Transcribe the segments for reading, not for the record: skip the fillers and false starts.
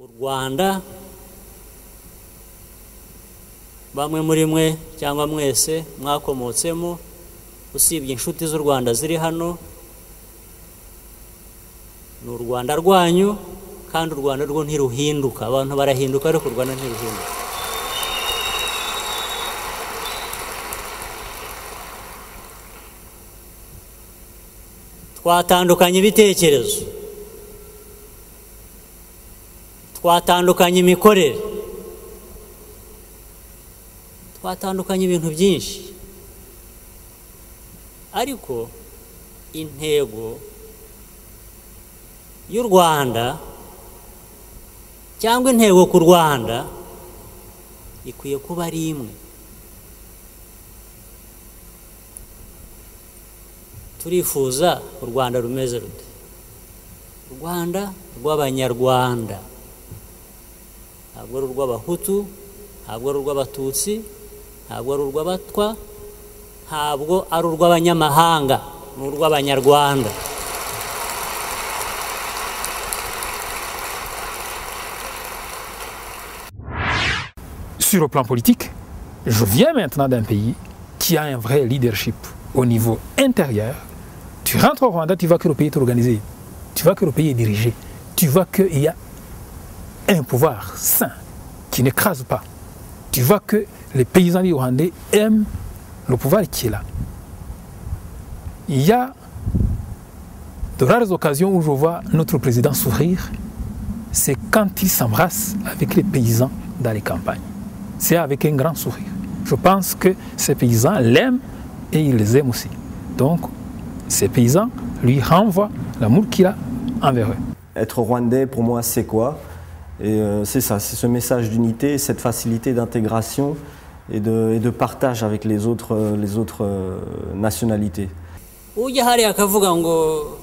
u Rwanda bamwe muri mwe cyangwa mwese mwakomotsemo usibye inshuti z'u Rwanda ziri hano ni u Rwanda rwanyu kandi u Rwanda rwo ntiruhinduka abantu barahinduka ariko u Rwanda ntiruhinduka twatandukanye ibitekerezo twatandukanye imikorere twatandukanye ibintu byinshi ariko intego y'u Rwanda cyangwa intego ku Rwanda ikwiye kuba ari imwe turifuza u Rwanda rumeze rute u Rwanda rw'abanyarwanda ntabwo ari urw'abahutu ntabwo ari urw'abatutsi ntabwo ari urw'abatwa ntabwo ari urw'abanyamahanga ni urw'abanyarwanda Sur le plan politique, je viens maintenant d'un pays qui a un vrai leadership au niveau intérieur. Tu rentres au Rwanda, tu vois que le pays est organisé, tu vois que le pays est dirigé, tu vois qu'il y a un pouvoir sain qui n'écrase pas. Tu vois que les paysans du Rwandais aiment le pouvoir qui est là. Il y a de rares occasions où je vois notre président sourire, c'est quand il s'embrasse avec les paysans dans les campagnes. C'est avec un grand sourire. Je pense que ces paysans l'aiment et ils les aiment aussi. Donc, ces paysans lui renvoient l'amour qu'il a envers eux. Être rwandais, pour moi, c'est quoi? Et c'est ça, c'est ce message d'unité, cette facilité d'intégration et de partage avec les autres nationalités. Ujya hari akavuga ngo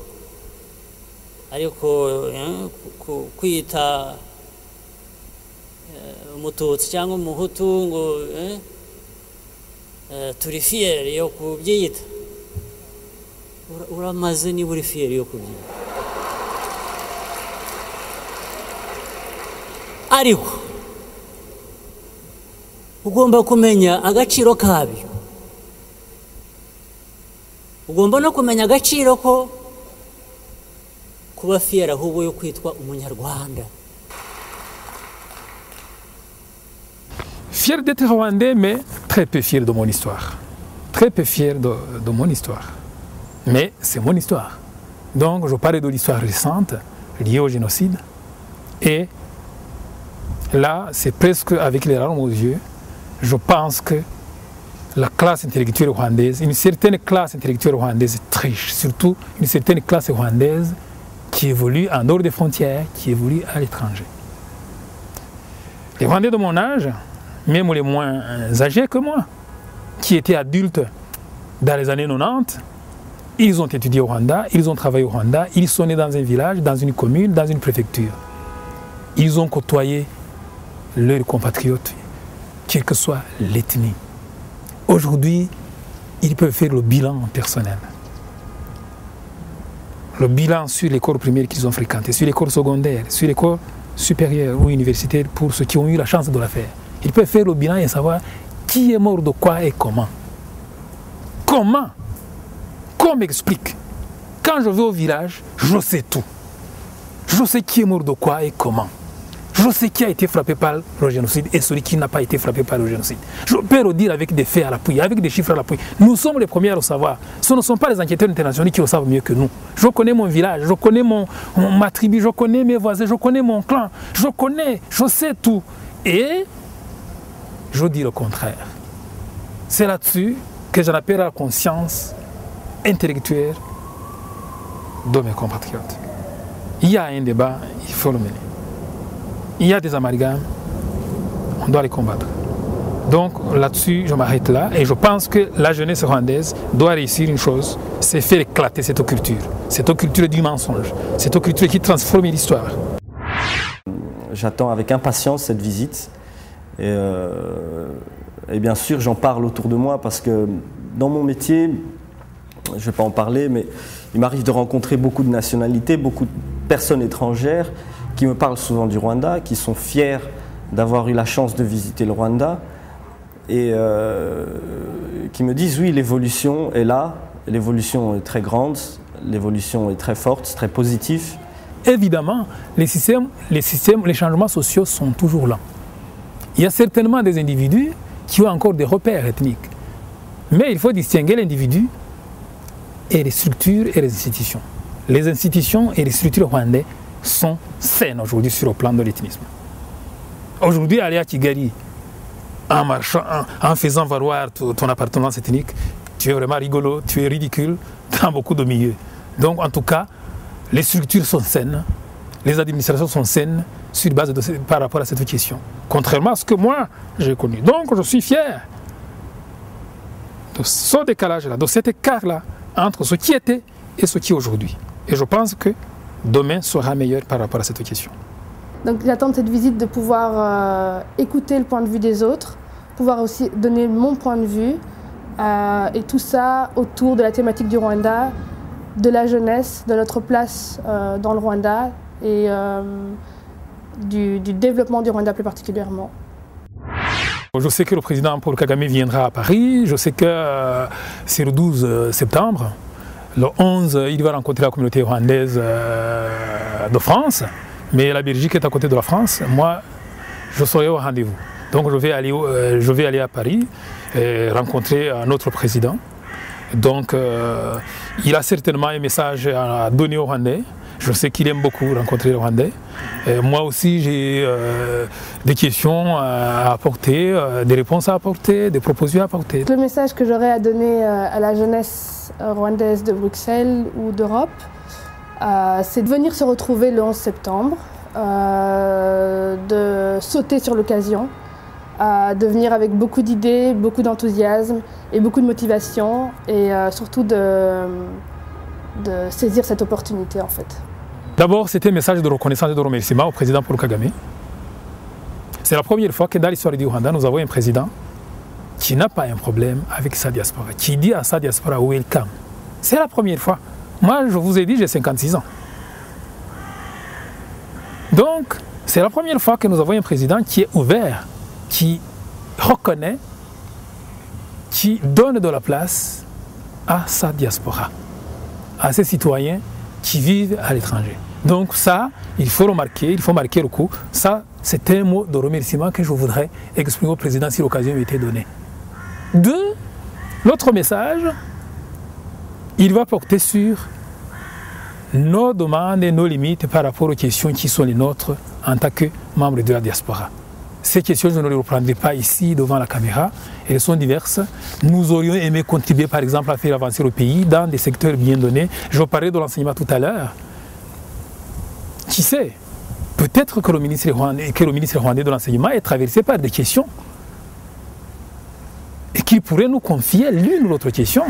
ariko kwita umututsi cyangwa umuhutu ngo turi fier yo kubyita uramaze niba uri fier yo kubyita ariko ugomba kumenya agaciro kabyo ugomba no kumenya agaciro ko kuba fier ahubwo yo kwitwa umunyarwanda. Fier d'être rwandais, mais très peu fier de mon histoire. Très peu fier de mon histoire. Mais c'est mon histoire. Donc je parle de l'histoire récente, liée au génocide. Et là, c'est presque avec les larmes aux yeux, je pense que la classe intellectuelle rwandaise, une certaine classe intellectuelle rwandaise triche, surtout une certaine classe rwandaise qui évolue en dehors des frontières, qui évolue à l'étranger. Les Rwandais de mon âge, même les moins âgés que moi, qui étaient adultes dans les années 90, ils ont étudié au Rwanda, ils ont travaillé au Rwanda, ils sont nés dans un village, dans une commune, dans une préfecture. Ils ont côtoyé leurs compatriotes, quelle que soit l'ethnie. Aujourd'hui, ils peuvent faire le bilan personnel. Le bilan sur les cours primaires qu'ils ont fréquentés, sur les cours secondaires, sur les cours supérieurs ou universitaires pour ceux qui ont eu la chance de la faire. Ils peuvent faire le bilan et savoir qui est mort de quoi et comment. Comment? Qu'on m'explique. Quand je vais au village, je sais tout. Je sais qui est mort de quoi et comment. Je sais qui a été frappé par le génocide et celui qui n'a pas été frappé par le génocide. Je peux le dire avec des faits à l'appui, avec des chiffres à l'appui. Nous sommes les premiers à le savoir. Ce ne sont pas les enquêteurs internationaux qui le savent mieux que nous. Je connais mon village, je connais ma tribu, je connais mes voisins, je connais mon clan. Je sais tout. Et je dis le contraire. C'est là-dessus que j'en appelle à la conscience intellectuelle de mes compatriotes. Il y a un débat, il faut le mener. Il y a des amalgames, on doit les combattre. Donc là-dessus, je m'arrête là et je pense que la jeunesse rwandaise doit réussir une chose, c'est faire éclater cette culture du mensonge, cette culture qui transforme l'histoire. J'attends avec impatience cette visite et bien sûr j'en parle autour de moi parce que dans mon métier, je ne vais pas en parler, mais il m'arrive de rencontrer beaucoup de nationalités, beaucoup de personnes étrangères qui me parlent souvent du Rwanda, qui sont fiers d'avoir eu la chance de visiter le Rwanda et qui me disent oui, l'évolution est là, l'évolution est très grande, l'évolution est très forte, très positive. Évidemment, les changements sociaux sont toujours là. Il y a certainement des individus qui ont encore des repères ethniques. Mais il faut distinguer l'individu et les structures et les institutions. Les institutions et les structures rwandaises sont saines aujourd'hui sur le plan de l'ethnisme. Aujourd'hui, aller à Kigali, en marchant, en faisant valoir ton appartenance ethnique, tu es vraiment rigolo, tu es ridicule dans beaucoup de milieux. Donc en tout cas, les structures sont saines, les administrations sont saines sur base par rapport à cette question. Contrairement à ce que moi, j'ai connu. Donc je suis fier de ce décalage-là, de cet écart-là entre ce qui était et ce qui est aujourd'hui. Et je pense que demain sera meilleur par rapport à cette question. Donc j'attends de cette visite de pouvoir écouter le point de vue des autres, pouvoir aussi donner mon point de vue, et tout ça autour de la thématique du Rwanda, de la jeunesse, de notre place dans le Rwanda et du développement du Rwanda plus particulièrement. Je sais que le président Paul Kagame viendra à Paris, je sais que c'est le 12 septembre. Le 11, il va rencontrer la communauté rwandaise de France, mais la Belgique est à côté de la France. Moi, je serai au rendez-vous. Donc je vais aller à Paris et rencontrer notre président. Donc il a certainement un message à donner aux Rwandais. Je sais qu'il aime beaucoup rencontrer les Rwandais. Et moi aussi, j'ai des questions à apporter, des réponses à apporter, des propositions à apporter. Le message que j'aurais à donner à la jeunesse rwandaise de Bruxelles ou d'Europe, c'est de venir se retrouver le 11 septembre, de sauter sur l'occasion, de venir avec beaucoup d'idées, beaucoup d'enthousiasme et beaucoup de motivation et surtout de saisir cette opportunité en fait. D'abord, c'était un message de reconnaissance et de remerciement au président Paul Kagame. C'est la première fois que dans l'histoire du Rwanda, nous avons un président qui n'a pas un problème avec sa diaspora, qui dit à sa diaspora « welcome ». C'est la première fois. Moi, je vous ai dit, j'ai 56 ans. Donc, c'est la première fois que nous avons un président qui est ouvert, qui reconnaît, qui donne de la place à sa diaspora, à ses citoyens qui vivent à l'étranger. Donc ça, il faut remarquer, il faut marquer le coup. Ça, c'est un mot de remerciement que je voudrais exprimer au président si l'occasion m'était donnée. Deux, l'autre message, il va porter sur nos demandes et nos limites par rapport aux questions qui sont les nôtres en tant que membres de la diaspora. Ces questions, je ne les reprendrai pas ici devant la caméra. Elles sont diverses. Nous aurions aimé contribuer par exemple à faire avancer le pays dans des secteurs bien donnés. Je parlais de l'enseignement tout à l'heure. Qui sait? Peut-être que le ministre rwandais de l'enseignement est traversé par des questions et qu'il pourrait nous confier l'une ou l'autre question.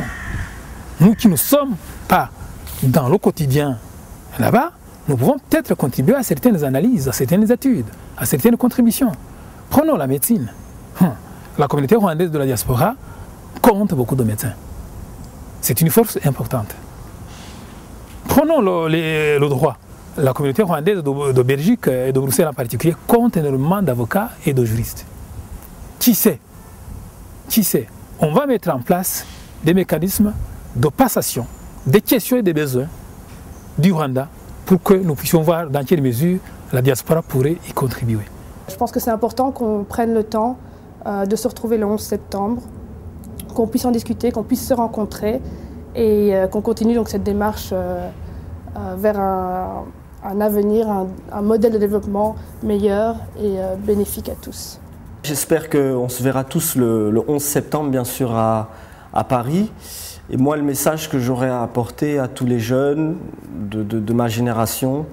Nous qui ne sommes pas dans le quotidien là-bas, nous pouvons peut-être contribuer à certaines analyses, à certaines études, à certaines contributions. Prenons la médecine. La communauté rwandaise de la diaspora compte beaucoup de médecins. C'est une force importante. Prenons le droit. La communauté rwandaise de Belgique et de Bruxelles en particulier compte énormément d'avocats et de juristes. Qui sait? On va mettre en place des mécanismes de passation des questions et des besoins du Rwanda pour que nous puissions voir dans quelle mesure la diaspora pourrait y contribuer. Je pense que c'est important qu'on prenne le temps de se retrouver le 11 septembre, qu'on puisse en discuter, qu'on puisse se rencontrer et qu'on continue donc cette démarche vers un avenir, un modèle de développement meilleur et bénéfique à tous. J'espère qu'on se verra tous le 11 septembre, bien sûr, à Paris. Et moi, le message que j'aurais à apporter à tous les jeunes de ma génération,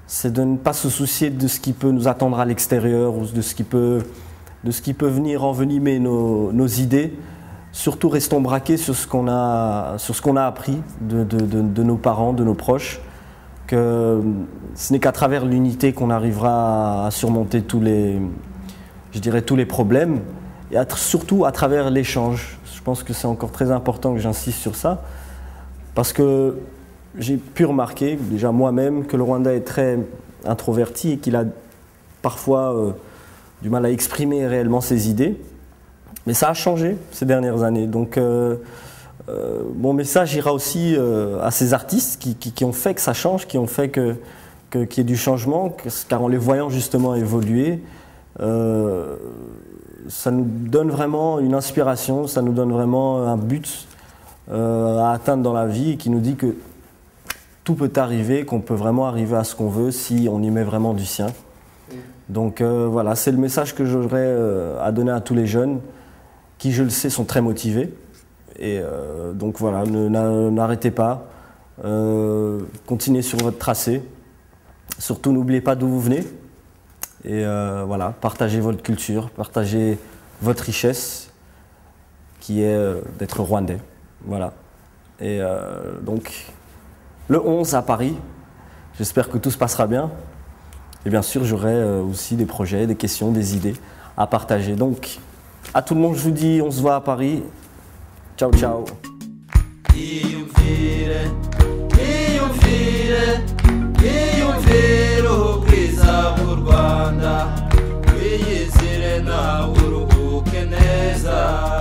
c'est de ne pas se soucier de ce qui peut nous attendre à l'extérieur ou de ce qui peut venir envenimer nos idées. Surtout, restons braqués sur ce qu'on a appris de nos parents, de nos proches, que ce n'est qu'à travers l'unité qu'on arrivera à surmonter tous les problèmes, et surtout à travers l'échange. Je pense que c'est encore très important que j'insiste sur ça, parce que j'ai pu remarquer, déjà moi-même, que le Rwanda est très introverti et qu'il a parfois du mal à exprimer réellement ses idées. Mais ça a changé ces dernières années. Donc mon message ira aussi à ces artistes qui ont fait que ça change, qui ont fait qu'il y ait du changement, car en les voyant justement évoluer, ça nous donne vraiment une inspiration, ça nous donne vraiment un but à atteindre dans la vie et qui nous dit que tout peut arriver, qu'on peut vraiment arriver à ce qu'on veut si on y met vraiment du sien. Donc voilà, c'est le message que j'aurais à donner à tous les jeunes qui, je le sais, sont très motivés. Et donc voilà, n'arrêtez pas, continuez sur votre tracé. Surtout, n'oubliez pas d'où vous venez. Et voilà, partagez votre culture, partagez votre richesse, qui est d'être rwandais. Voilà. Et donc, le 11 à Paris, j'espère que tout se passera bien. Et bien sûr, j'aurai aussi des projets, des questions, des idées à partager. Donc, à tout le monde, je vous dis, on se voit à Paris. Ciao, ciao. Rwanda, wiyizire nawe uruhuke neza.